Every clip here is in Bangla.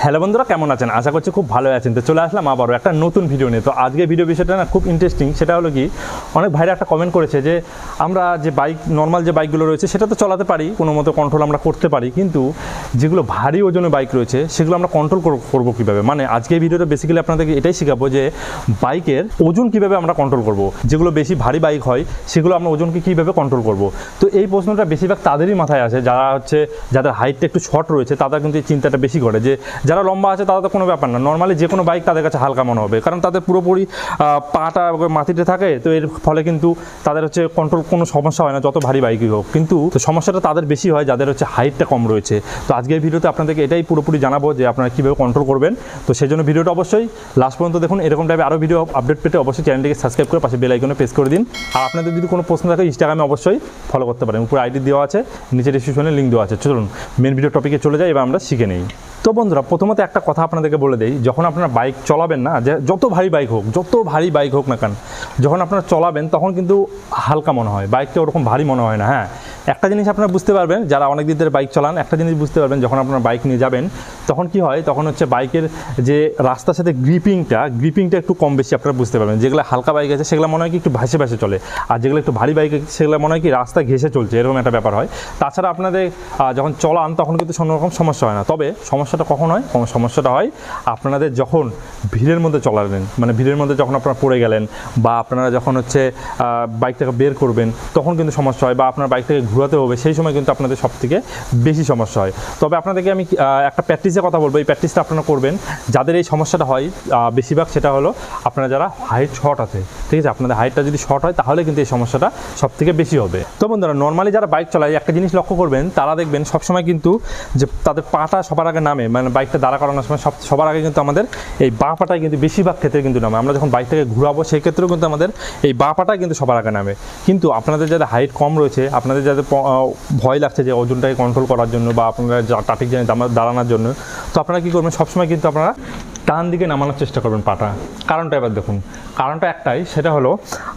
হ্যালো বন্ধুরা, কেমন আছেন? আশা করছি খুব ভালো আছেন। তো চলে আসলাম আবারও একটা নতুন ভিডিও নিয়ে। তো আজকে ভিডিও বিষয়টা না খুব ইন্টারেস্টিং। সেটা হলো কি, অনেক ভাইরা একটা কমেন্ট করেছে যে আমরা যে বাইক, নর্মাল যে বাইকগুলো রয়েছে সেটা তো চালাতে পারি, কোনো মতো কন্ট্রোল আমরা করতে পারি, কিন্তু যেগুলো ভারী ওজনের বাইক রয়েছে সেগুলো আমরা কন্ট্রোল করবো কীভাবে। মানে আজকে ভিডিওটা বেসিক্যালি আপনাদেরকে এটাই শেখাবো যে বাইকের ওজন কীভাবে আমরা কন্ট্রোল করব। যেগুলো বেশি ভারী বাইক হয় সেগুলো আমরা ওজনকে কীভাবে কন্ট্রোল করব। তো এই প্রশ্নটা বেশিরভাগ তাদেরই মাথায় আসে যারা যাদের হাইটটা একটু শর্ট রয়েছে, তারা কিন্তু এই চিন্তাটা বেশি করে। যে যারা লম্বা আছে তারা তো কোনো ব্যাপার না, নর্মালি যে কোনো বাইক তাদের কাছে হালকা মনে হবে, কারণ তাদের পুরোপুরি পাটা মাটিতে থাকে। তো এর ফলে কিন্তু তাদের কন্ট্রোল কোনো সমস্যা হয় না, যত ভারী বাইকই হোক। কিন্তু তো সমস্যাটা তাদের বেশি হয় যাদের হাইটটা কম রয়েছে। তো আজকের ভিডিওতে আপনাদেরকে এটাই পুরোপুরি জানাবো যে আপনারা কীভাবে কন্ট্রোল করবেন। তো সেই জন্য ভিডিওটা অবশ্যই লাস্ট পর্যন্ত দেখুন। এরকম টাইপের আরও ভিডিও আপডেট পেতে অবশ্যই চ্যানেলটিকে সাবস্ক্রাইব করে পাশে বেল আইকনে প্রেস করে দিন। আর আপনাদের যদি কোনো প্রশ্ন থাকে ইনস্টাগ্রামে অবশ্যই ফলো করতে পারেন, উপরে আইডি দেওয়া আছে, নিচে ডিসক্রিপশনে লিঙ্ক দেওয়া আছে। চলুন মেন ভিডিও টপিকে চলে যাই, এবার আমরা শিখে নেই। তো বন্ধুরা, প্রথমত একটা কথা আপনাদেরকে বলে দেই, যখন আপনারা বাইক চলাবেন না, যে যত ভারী বাইক হোক না কেন, যখন আপনারা চলাবেন তখন কিন্তু হালকা মনে হয়, বাইকটা ওরকম ভারী মনে হয় না। হ্যাঁ, একটা জিনিস আপনারা বুঝতে পারবেন যারা অনেক দিন ধরে বাইক চালান, একটা জিনিস বুঝতে পারবেন, যখন আপনারা বাইক নিয়ে যাবেন তখন কি হয়, তখন বাইকের যে রাস্তার সাথে গ্রিপিংটা একটু কম বেশি আপনারা বুঝতে পারবেন। যেগুলো হালকা বাইক আছে সেগুলো মনে হয় কি একটু ভাসে চলে, আর যেগুলো একটু ভারী বাইক আছে সেগুলো মনে হয় কি রাস্তা ঘেঁষে চলছে, এরকম একটা ব্যাপার হয়। তাছাড়া আপনাদের যখন চলান তখন কিন্তু কোনো রকম সমস্যা হয় না। তবে সমস্যাটা কখন হয়? সমস্যাটা হয় আপনাদের যখন ভিড়ের মধ্যে চলাবেন, মানে ভিড়ের মধ্যে যখন আপনারা পড়ে গেলেন, বা আপনারা যখন বাইকটাকে বের করবেন তখন কিন্তু সমস্যা হয়, বা আপনার বাইকটাকে ঘোরাতে হবে, সেই সময় কিন্তু আপনাদের সবথেকে বেশি সমস্যা হয়। তবে আপনাদেরকে আমি একটা প্র্যাকটিসের কথা বলবো, এই প্র্যাকটিসটা আপনারা করবেন যাদের এই সমস্যাটা হয় বেশিরভাগ। সেটা হলো আপনারা যারা হাইট শর্ট আছে, ঠিক আছে, আপনাদের হাইটটা যদি শর্ট হয় তাহলে কিন্তু এই সমস্যাটা সবথেকে বেশি হবে। তো বন্ধুরা, নর্মালি যারা বাইক চালায় একটা জিনিস লক্ষ্য করবেন, তারা দেখবেন সবসময় কিন্তু যে তাদের পাটা সবার আগে নামে, মানে বাইকটা দাঁড়া করানোর সময় সবার আগে কিন্তু আমাদের এই বাঁ পাটাই কিন্তু বেশিরভাগ ক্ষেত্রে কিন্তু নামে। আমরা যখন বাইকটাকে ঘুরাবো সেই ক্ষেত্রেও কিন্তু আমাদের এই বাঁ পাটাই কিন্তু সবার আগে নামে। কিন্তু আপনাদের যাদের হাইট কম রয়েছে, আপনাদের যাদের ভয় লাগছে যে ওজনটাকে কন্ট্রোল করার জন্য, বা আপনারা ট্রাফিক জ্যামে দাঁড়ানোর জন্য, তো আপনারা কী করবেন, সবসময় কিন্তু আপনারা ডান দিকে নামানোর চেষ্টা করবেন পাটা। কারণটা এবার দেখুন, কারণটা একটাই, সেটা হলো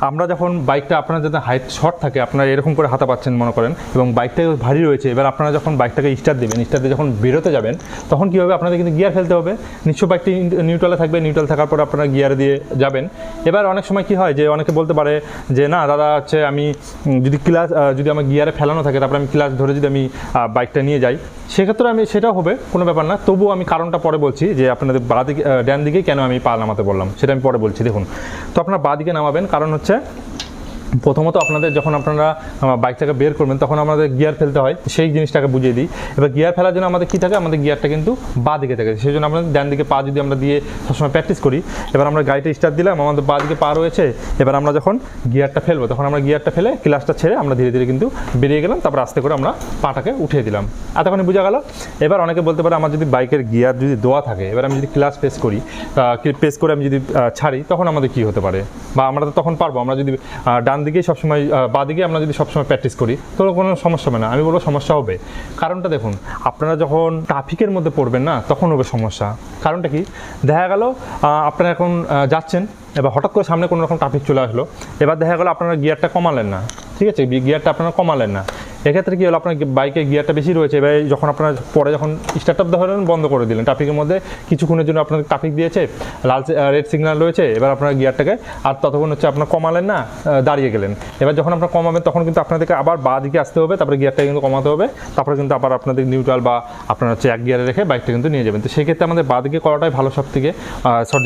আমরা যখন বাইকটা, আপনার যাতে হাইট শর্ট থাকে, আপনারা এরকম করে হাতা পাচ্ছেন মনে করেন, এবং বাইকটা ভারী রয়েছে, এবার আপনারা যখন বাইকটাকে স্টার্ট দেবেন, স্টার্ট দিয়ে যখন বেরোতে যাবেন তখন কী হবে, আপনাদের কিন্তু গিয়ার ফেলতে হবে। নিশ্চয় বাইকটি নিউট্রালে থাকবে, নিউট্রাল থাকার পরে আপনারা গিয়ার দিয়ে যাবেন। এবার অনেক সময় কী হয় যে অনেকে বলতে পারে যে না দাদা, আমি যদি আমার গিয়ারে ফেলানো থাকে, তারপরে আমি ক্লাচ ধরে যদি আমি বাইকটা নিয়ে যাই, সেক্ষেত্রে সেটাও হবে, কোনো ব্যাপার না। তবুও আমি কারণটা পরে বলছি যে আপনাদের ডান দিকে কেন আমি পা নামাতে বললাম, সেটা আমি পরে বলছি। দেখুন, তো আপনারা বাঁ দিকে নামাবেন, কারণ প্রথমত আপনাদের যখন আপনারা বাইকটাকে বের করবেন তখন আমাদের গিয়ার ফেলতে হয়, সেই জিনিসটাকে বুঝিয়ে দিই। এবার গিয়ার ফেলার জন্য আমাদের কী থাকে, আমাদের গিয়ারটা কিন্তু বাঁ দিকে থাকে, সেই জন্য আমাদের ডান দিকে পা যদি আমরা দিয়ে সবসময় প্র্যাকটিস করি। এবার আমরা গাড়িটা স্টার্ট দিলাম, আমাদের বাঁ দিকে পা রয়েছে, এবার আমরা যখন গিয়ারটা ফেলবো তখন আমরা গিয়ারটা ফেলে ক্লাচটা ছেড়ে আমরা ধীরে ধীরে কিন্তু বেরিয়ে গেলাম, তারপর আস্তে করে আমরা পাটাকে উঠিয়ে দিলাম। এতক্ষণে বোঝা গেল। এবার অনেকে বলতে পারে আমার যদি বাইকের গিয়ার যদি দেওয়া থাকে, এবার আমি যদি ক্লাচ প্রেস করে আমি যদি ছাড়ি, তখন আমাদের কী হতে পারে, বা আমরা তো তখন পারবো, আমরা যদি ডান দিকেই সবসময় বাঁ দিকে আমরা যদি সবসময় প্র্যাকটিস করি তো কোনো সমস্যা হবে না। আমি বলবো সমস্যা হবে। কারণটা দেখুন, আপনারা যখন ট্রাফিকের মধ্যে পড়বেন না, তখন হবে সমস্যা। কারণটা কি, দেখা গেল আপনারা এখন যাচ্ছেন, এবার হঠাৎ করে সামনে কোনো রকম ট্রাফিক চলে আসলো, এবার দেখা গেলো আপনারা গিয়ারটা কমালেন না, ঠিক আছে, গিয়ারটা আপনারা কমালেন না। এক্ষেত্রে কী হলো, আপনার বাইকের গিয়ারটা বেশি রয়েছে, এবার যখন আপনারা পরে যখন স্টার্টআপ ধরেন বন্ধ করে দিলেন, ট্রাফিকের মধ্যে কিছুক্ষণের জন্য আপনাদের ট্রাফিক দিয়েছে, রেড সিগন্যাল রয়েছে, এবার আপনার গিয়ারটাকে আর ততক্ষণ আপনার কমালেন না, দাঁড়িয়ে গেলেন। এবার যখন আপনারা কমাবেন তখন কিন্তু আপনাদেরকে আবার বাঁ দিকে আসতে হবে, তারপরে গিয়ারটা কিন্তু কমাতে হবে, তারপরে কিন্তু আবার আপনাদের নিউট্রাল বা আপনার এক গিয়ারে রেখে বাইকটা কিন্তু নিয়ে যাবেন। তো সেক্ষেত্রে আমাদের বাঁ দিকে করাটাই ভালো সব থেকে,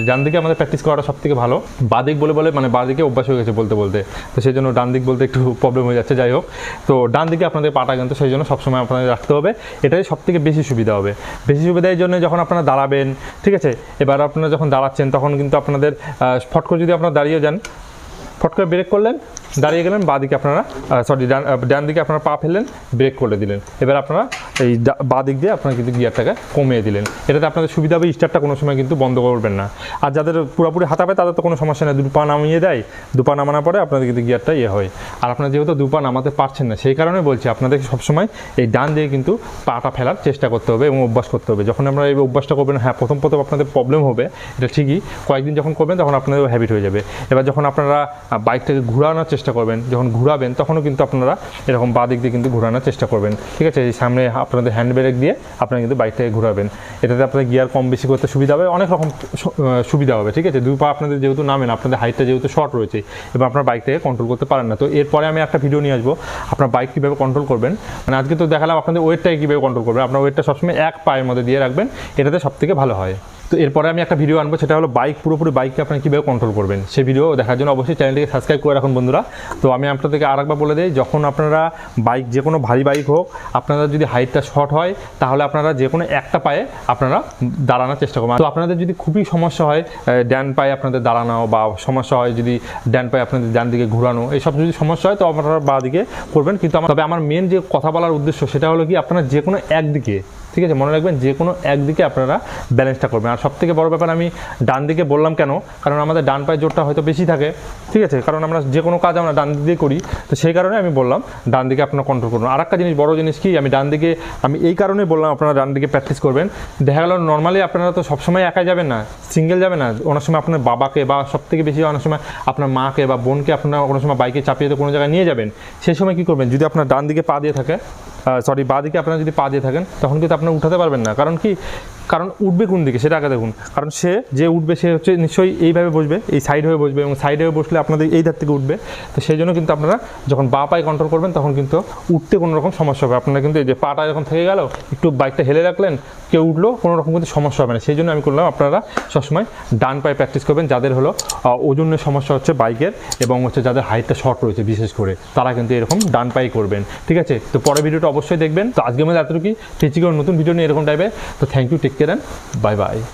ডান দিকে আমাদের প্র্যাকটিস করাটা সব থেকে ভালো। বাঁ দিক বলে মানে বাঁ দিকে অভ্যাস হয়ে গেছে বলতে, তো সেই জন্য ডান দিক বলতে একটু প্রবলেম হয়ে যাচ্ছে। যাই হোক, তো ডান দিকে আপনাদের পাটা কিন্তু সেই জন্য সবসময় আপনাদের রাখতে হবে, এটাই সব থেকে বেশি সুবিধা হবে। বেশি সুবিধার জন্য যখন আপনারা দাঁড়াবেন, ঠিক আছে, এবার আপনারা যখন দাঁড়াচ্ছেন তখন কিন্তু আপনাদের ফট করে যদি আপনারা দাঁড়িয়ে যান, ফট করে ব্রেক করলেন, দাঁড়িয়ে গেলেন, বাঁ দিকে আপনারা ডান দিকে আপনারা পা ফেললেন, ব্রেক করে দিলেন, এবার আপনারা এই বাঁ দিক দিয়ে আপনারা কিন্তু গিয়ারটাকে কমিয়ে দিলেন। এটাতে আপনাদের সুবিধা হবে, স্টার্টটা কোনো সময় কিন্তু বন্ধ করবেন না। আর যাদের পুরোপুরি হাতা পায় তাদের তো কোনো সমস্যা নেই, দুপা নামিয়ে দেয়, দুপা নামানোর পরে আপনাদের কিন্তু গিয়ারটা হয়। আর আপনারা যেহেতু দুপা নামাতে পারছেন না, সেই কারণে বলছি আপনাদের সবসময় এই ডান দিয়ে কিন্তু পাটা ফেলার চেষ্টা করতে হবে এবং অভ্যাস করতে হবে। যখন আপনারা এই অভ্যাসটা করবেন, হ্যাঁ প্রথম আপনাদের প্রবলেম হবে, এটা ঠিকই, কয়েকদিন যখন করবেন তখন আপনাদের হ্যাবিট হয়ে যাবে। এবার যখন আপনারা বাইকটাকে ঘোরানোর চেষ্টা করবেন, যখন ঘোরাবেন তখনও কিন্তু আপনারা এরকম বাঁ দিক দিয়ে কিন্তু ঘোরানোর চেষ্টা করবেন, ঠিক আছে। এই সামনে আপনাদের হ্যান্ড ব্রেক দিয়ে আপনারা কিন্তু বাইকটাকে ঘোরাবেন, এটাতে আপনাদের গিয়ার কম বেশি করতে সুবিধা হবে, অনেক রকম সুবিধা হবে, ঠিক আছে। দুই পা আপনাদের যেহেতু নামেন, আপনাদের হাইটটা যেহেতু শর্ট রয়েছে এবং আপনার বাইকটাকে কন্ট্রোল করতে পারেন না, তো এরপরে আমি একটা ভিডিও নিয়ে আসবো আপনার বাইক কীভাবে কন্ট্রোল করবেন। মানে আজকে তো দেখালাম আপনাদের ওয়েটটাকে কীভাবে কন্ট্রোল করবেন, আপনার ওয়েটটা সবসময় এক পায়ের মধ্যে দিয়ে রাখবেন, এটাতে সবথেকে ভালো হয়। তো এরপরে আমি একটা ভিডিও আনবো, সেটা হলো বাইক পুরোপুরি বাইককে আপনারা কীভাবে কন্ট্রোল করবেন, সেই ভিডিও দেখার জন্য অবশ্যই চ্যানেলটিকে সাবস্ক্রাইব করে রাখুন বন্ধুরা। তো আমি আপনাদেরকে আরেকবার বলে দিই, যখন আপনারা বাইক যে কোনো ভারী বাইক হোক, আপনারা যদি হাইটটা শর্ট হয় তাহলে আপনারা যে কোনো একটা পায়ে আপনারা দাঁড়ানোর চেষ্টা করবেন। তো আপনাদের যদি খুবই সমস্যা হয় ডান পায়ে আপনাদের দাঁড়ানো, বা সমস্যা হয় যদি ডান পায়ে আপনাদের ডান দিকে ঘোরানো, এইসব যদি সমস্যা হয় তো আপনারা বাঁ দিকে করবেন। কিন্তু তবে আমার মেন যে কথা বলার উদ্দেশ্য সেটা হলো কি, আপনারা যে কোনো একদিকে, ঠিক আছে, মনে রাখবেন যে কোনো একদিকে আপনারা ব্যালেন্সটা করবেন। আর সবথেকে বড় ব্যাপার আমি ডান দিকে বললাম কেন, কারণ আমাদের ডান পায়ের জোরটা হয়তো বেশি থাকে, ঠিক আছে, কারণ আমরা যে কোনো কাজ আমরা ডান দিক দিয়ে করি, তো সেই কারণে আমি বললাম ডান দিকে আপনারা কন্ট্রোল করুন। আর একটা জিনিস, বড় জিনিস কি, আমি ডান দিকে, আমি এই কারণেই বললাম আপনারা ডান দিকে প্র্যাকটিস করবেন। দেখা গেল নর্মালি আপনারা তো সবসময় একাই যাবেন না, সিঙ্গেল যাবেন না, অনেক সময় আপনার বাবাকে বা সবথেকে বেশি অনেক সময় আপনার মাকে বা বোনকে আপনারা কোনো সময় বাইকে চাপিয়ে কোনো জায়গায় নিয়ে যাবেন, সেই সময় কী করবেন, যদি আপনার ডান দিকে পা দিয়ে থাকে, বাঁ দিকে আপনারা যদি পা দিয়ে থাকেন, তখন কিন্তু আপনারা উঠাতে পারবেন না। কারণ কি, কারণ উঠবে কোন দিকে সেটা আগে দেখুন। কারণ সে যে উঠবে সে হচ্ছে নিশ্চয়ই এইভাবে বসবে, এই সাইড হয়ে বসবে, এবং সাইড হয়ে বসলে আপনাদের এই ধার থেকে উঠবে। তো সেই জন্য কিন্তু আপনারা যখন বাঁ পায়ে কন্ট্রোল করবেন তখন কিন্তু উঠতে কোনো রকম সমস্যা হবে। আপনারা কিন্তু এই যে পাটা যখন থেকে গেল, একটু বাইকটা হেলে রাখলেন, কেউ উঠলো, কোনো রকম কিন্তু সমস্যা হবে না। সেই জন্য আমি করলাম আপনারা সবসময় ডান পায়ে প্র্যাকটিস করবেন। যাদের হলো ওজনের সমস্যা হচ্ছে বাইকের, এবং হচ্ছে যাদের হাইটটা শর্ট রয়েছে বিশেষ করে, তারা কিন্তু এরকম ডান পায়ে করবেন, ঠিক আছে। তো পরের ভিডিওটা অবশ্যই দেখবেন। তো আজকের মধ্যে এতটুকুই, পেয়েছি নতুন ভিডিও নিয়ে এরকম টাইপের। তো thank you, take care, bye by.